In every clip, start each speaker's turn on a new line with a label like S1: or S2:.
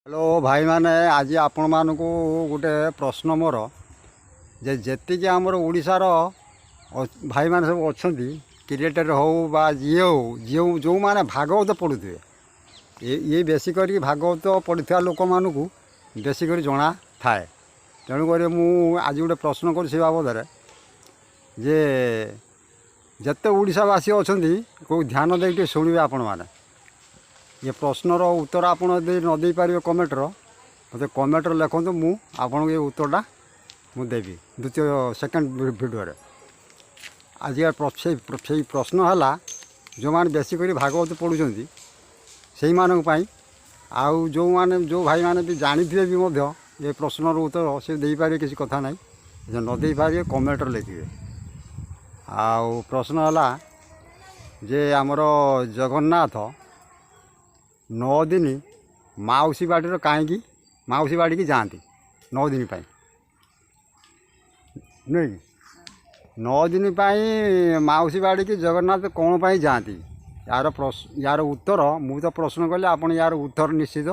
S1: Hello भाई माने आज आपण मानक गोटे प्रश्न मोर जे जी आमर ओडार भाई मैंने सब अच्छा क्रिएटर हो जी हो जी जो मैंने भागवत पढ़ुए ये बेसिक भागवत पढ़ा लोक मानक बेसिक जना थाए। तेणुक आज गोटे प्रश्न कर बाबद जे जिते ओडावासी अच्छा को ध्यान दे शुणे आपण मैंने ये प्रश्नर उत्तर आपड़ न दे पारे कमेंटर मत कमेंटर लिखु मु आपन ये उत्तरटा मुझे द्वितीय सेकेंड भिडियो आज से प्रश्न है जो मैंने बेसिक भागवत पढ़ुं से आउ जो माने जो भाई मैंने भी जानी थे भी ये प्रश्नर उत्तर से दे पारे किसी कथा ना न दे पारे कमेंटर लिखे। आउ प्रश्न है जे आमर जगन्नाथ 9 दिन मौसी बाड़ी कहीं मौसी बाड़ी की जाती 9 दिन नुहे कि 9 दिन मौसी बाड़ी की जगन्नाथ कौन पाई जाती यार उत्तर मु तो प्रश्न कले आप यार उत्तर निश्चित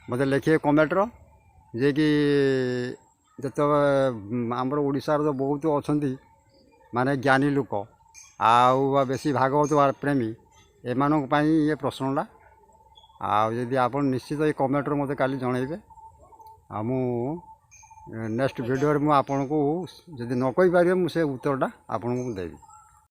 S1: मत लिखे कमेंटर जे कि जो आमर ओडार तो बहुत अच्छा माने ज्ञानी लोक आउ बेसी भागवत प्रेमी एमानक ये प्रश्नटा आदि आप निश्चित ये कमेंटर मत काली जनइबे मु नेक्स्ट वीडियो में आपन को जदि न कहि पारे मुझे उत्तरटा आपन को देवी।